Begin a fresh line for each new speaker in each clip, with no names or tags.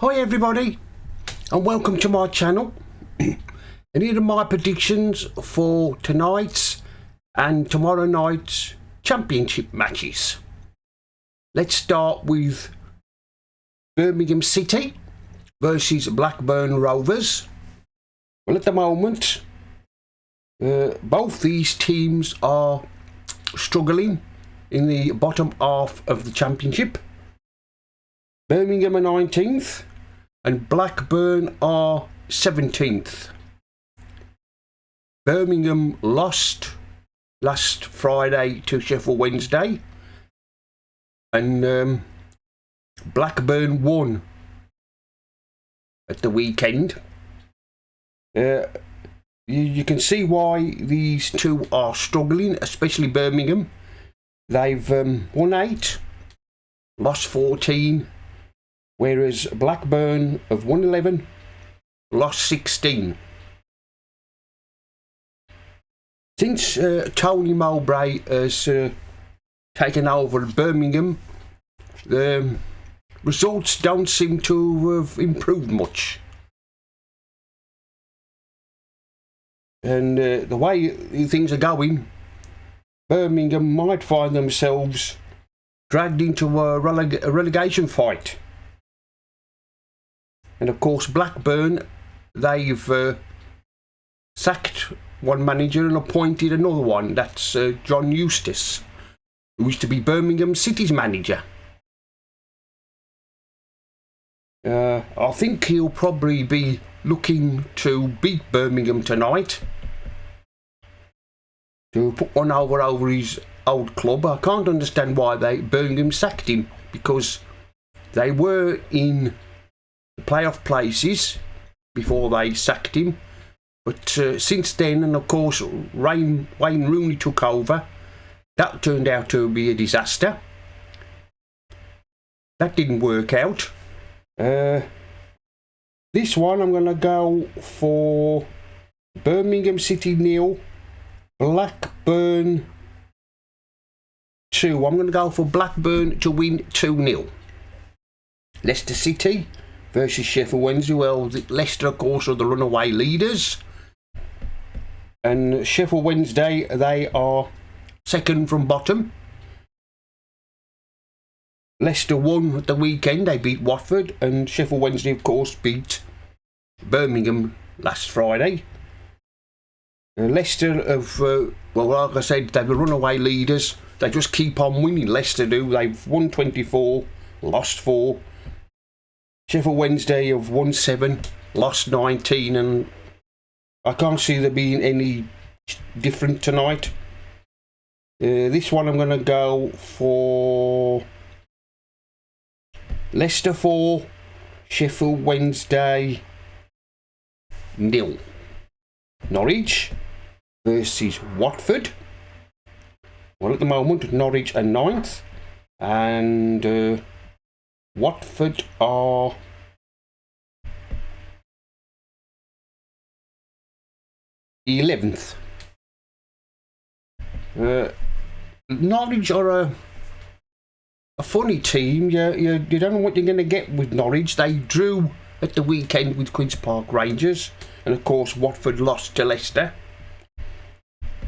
Hi everybody, and welcome to my channel. And here are my predictions for tonight's and tomorrow night's championship matches. Let's start with Birmingham City versus Blackburn Rovers. Well, at the moment, both these teams are struggling in the bottom half of the championship. Birmingham are 19th and Blackburn are 17th. Birmingham lost last Friday to Sheffield Wednesday, and Blackburn won at the weekend. You can see why these two are struggling, especially Birmingham. They've won 8, lost 14, whereas Blackburn have won 11, lost 16. Since Tony Mowbray has taken over Birmingham, the results don't seem to have improved much. And the way things are going, Birmingham might find themselves dragged into a relegation fight. And of course, Blackburn, they've sacked one manager and appointed another one. That's John Eustace, who used to be Birmingham City's manager. I think he'll probably be looking to beat Birmingham tonight, to put one over his old club. I can't understand why Birmingham sacked him, because they were in the playoff places before they sacked him. But since then, and of course Wayne Rooney took over, that turned out to be a disaster. That didn't work out. This one I'm going to go for Birmingham City 0, Blackburn 2. I'm going to go for Blackburn to win 2-0. Leicester City versus Sheffield Wednesday. Well, Leicester, of course, are the runaway leaders. And Sheffield Wednesday, they are second from bottom. Leicester won at the weekend. They beat Watford. And Sheffield Wednesday, of course, beat Birmingham last Friday. Leicester have, well, like I said, they're the runaway leaders. They just keep on winning. Leicester do. They've won 24, lost 4. Sheffield Wednesday have won 7, lost 19, and I can't see there being any different tonight. This one I'm going to go for Leicester 4, Sheffield Wednesday 0. Norwich versus Watford. Well, at the moment, Norwich are 9th, and Watford are 11th. Norwich are a funny team. You don't know what you're going to get with Norwich. They drew at the weekend with Queen's Park Rangers, and of course Watford lost to Leicester.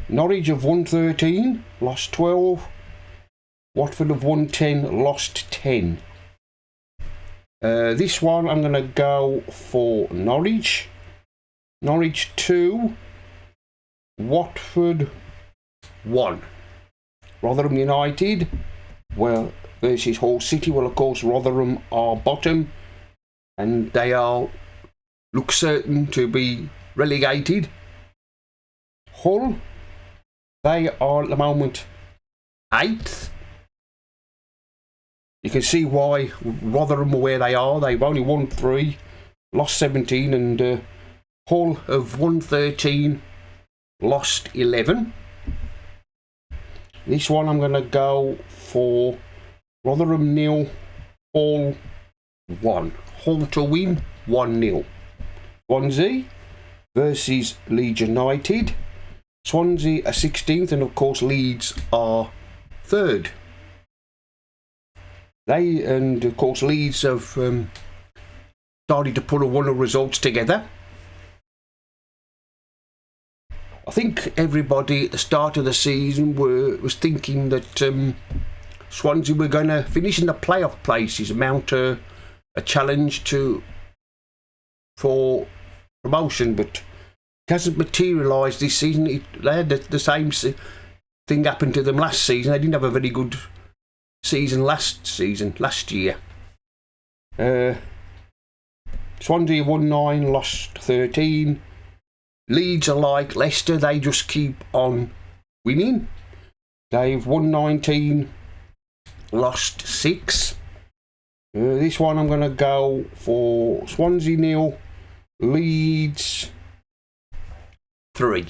Norwich have won 13, lost 12. Watford have won 10, lost 10. This one I'm going to go for Norwich. Norwich 2, Watford 1. Rotherham United, well, versus Hull City. Well, of course, Rotherham are bottom, and they look certain to be relegated. Hull, they are at the moment 8th. You can see why Rotherham are where they are. They've only won 3, lost 17, and Hull have won 13, lost 11. This one I'm going to go for Rotherham 0, Hull 1. Hull to win 1-0. Swansea versus Leeds United. Swansea are 16th, and of course Leeds are 3rd. They, and of course Leeds have started to put one of the results together. I think everybody at the start of the season was thinking that Swansea were going to finish in the playoff places, mount a challenge for promotion, but it hasn't materialised this season. They had the same thing happen to them last season. They didn't have a very good season last year. Swansea won 9, lost 13. Leeds are like Leicester, they just keep on winning. They've won 19, lost 6. This one I'm going to go for Swansea 0, Leeds 3.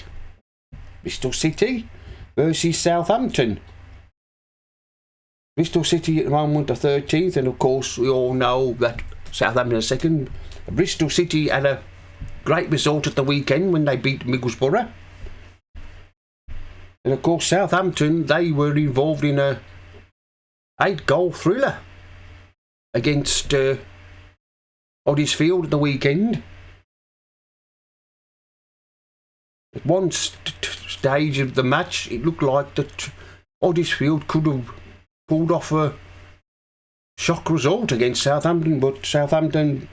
Bristol City versus Southampton. Bristol City at the moment are 13th, and of course we all know that Southampton are second. Bristol City had a great result at the weekend when they beat Middlesbrough. And of course Southampton, they were involved in a 8-goal thriller against Huddersfield at the weekend. At one stage of the match, it looked like that Huddersfield could have pulled off a shock result against Southampton, but Southampton,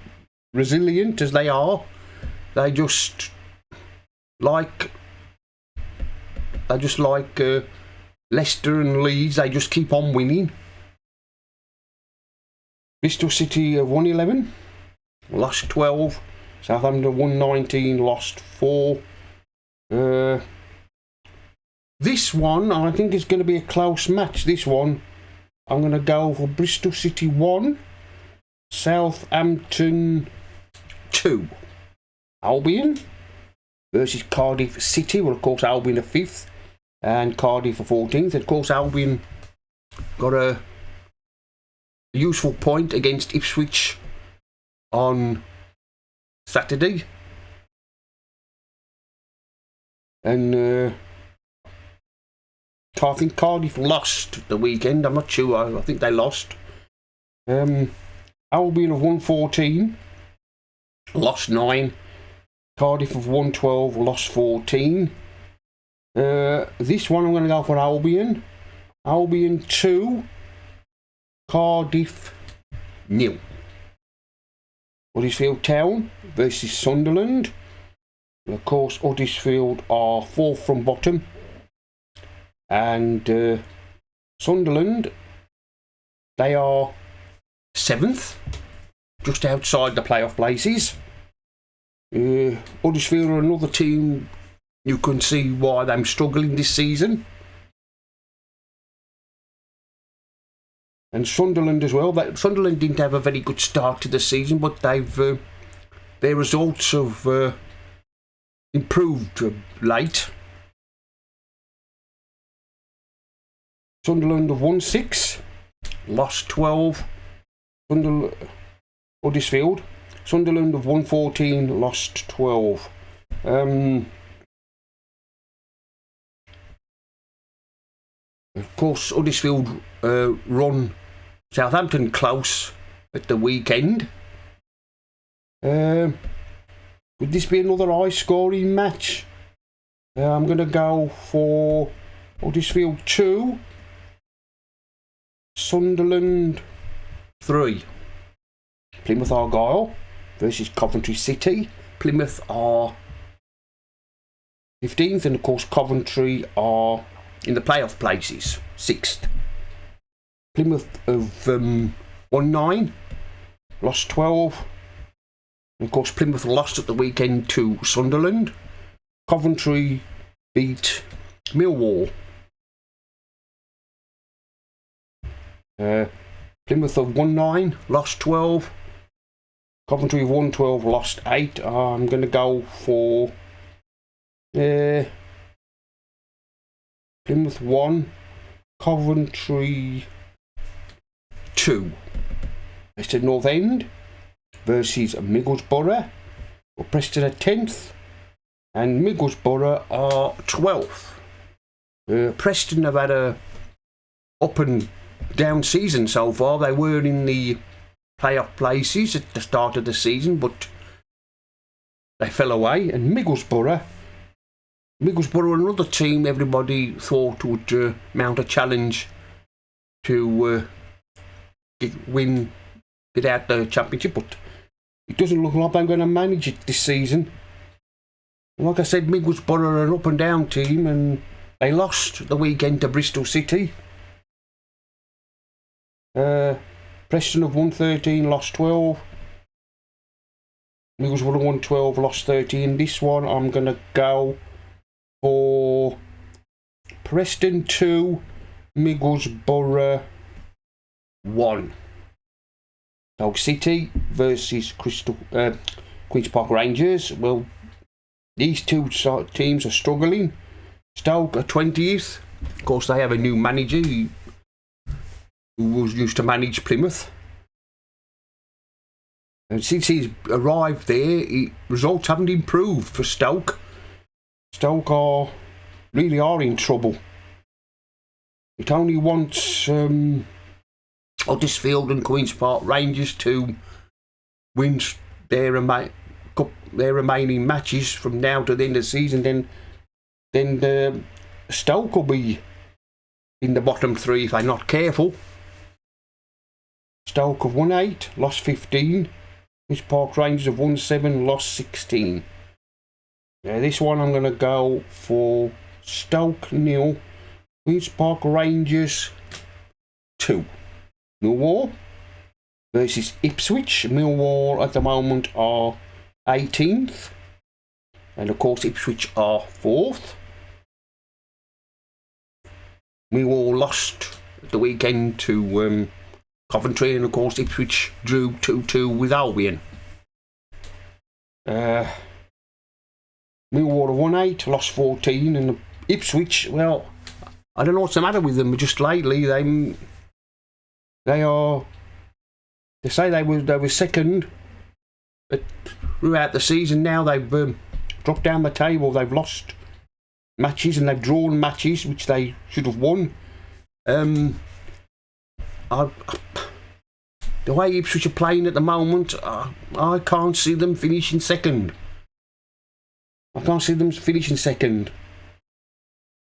resilient as they are, they just like Leicester and Leeds, they just keep on winning. Bristol City have won 11, lost 12. Southampton won 19, lost 4. This one, I think, is going to be a close match. This one, I'm going to go for Bristol City 1, Southampton 2. Albion versus Cardiff City. Well, of course, Albion are 5th and Cardiff are 14th. Of course, Albion got a useful point against Ipswich on Saturday. And I think Cardiff lost the weekend. I'm not sure. I think they lost. Albion have won 14, lost 9. Cardiff have won 12, lost 14. This one I'm going to go for Albion. Albion 2, Cardiff 0. Huddersfield Town versus Sunderland. Of course, Huddersfield are 4th from bottom. And Sunderland, they are 7th, just outside the playoff places. Huddersfield are another team you can see why they're struggling this season. And Sunderland as well. Sunderland didn't have a very good start to the season, but their results have improved late. Sunderland have won 6, lost 12. Huddersfield. Sunderland have won 14, lost 12. Of course, Huddersfield run Southampton close at the weekend. Would this be another high-scoring match? I'm going to go for Huddersfield 2, Sunderland 3. Plymouth Argyle versus Coventry City. Plymouth are 15th, and of course Coventry are in the playoff places, 6th. Plymouth have won 9, lost 12. And of course Plymouth lost at the weekend to Sunderland. Coventry beat Millwall. Plymouth have won 9, lost 12. Coventry have won 12, lost 8. I'm going to go for Plymouth 1, Coventry 2. Preston North End versus Middlesbrough. Well, Preston are 10th and Middlesbrough are 12th. Preston have had a up and down season so far. They were in the playoff places at the start of the season, but they fell away. And Middlesbrough are another team everybody thought would mount a challenge to win, get out the championship, but it doesn't look like they're going to manage it this season. Like I said, Middlesbrough are an up and down team, and they lost the weekend to Bristol City. Preston have won 13, lost 12. Middlesbrough have won 12, lost 13. This one I'm going to go for Preston 2, Middlesbrough 1. Stoke City versus Queen's Park Rangers. Well, these two teams are struggling. Stoke are 20th. Of course, they have a new manager who was used to manage Plymouth. And since he's arrived there, results haven't improved for Stoke. Stoke really are in trouble. It only wants Huddersfield and Queen's Park Rangers to win their remaining matches from now to the end of the season. Then Stoke will be in the bottom 3 if they're not careful. Stoke have won 8, lost 15. Queen's Park Rangers have won 7, lost 16. This one I'm going to go for Stoke 0, Queen's Park Rangers 2. Millwall versus Ipswich. Millwall at the moment are 18th, and of course Ipswich are 4th. Millwall lost at the weekend to Coventry, and of course Ipswich drew 2-2 with Albion. Millwall have won 8, lost 14, and Ipswich, well, I don't know what's the matter with them. Just lately, they say they were second throughout the season. Now they've dropped down the table. They've lost matches and they've drawn matches which they should have won. The way Ipswich are playing at the moment, I can't see them finishing second.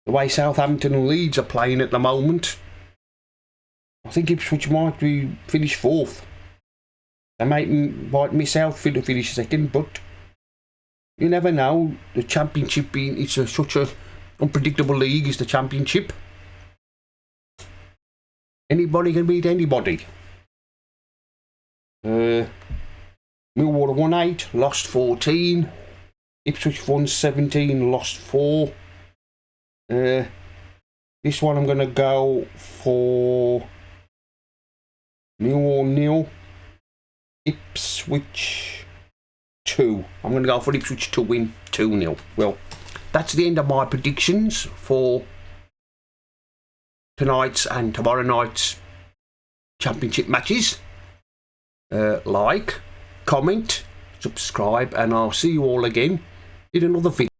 The way Southampton and Leeds are playing at the moment, I think Ipswich might be finished 4th. They might miss out to finish second, but you never know. The Championship it's such a unpredictable league. Is the Championship? Anybody can beat anybody. Millwall won 8, lost 14. Ipswich won 17, lost 4. This one I'm going to go for Millwall 0, Ipswich 2. I'm going to go for Ipswich to win 2-0. Well, that's the end of my predictions for tonight's and tomorrow night's championship matches. Like, comment, subscribe, and I'll see you all again in another video.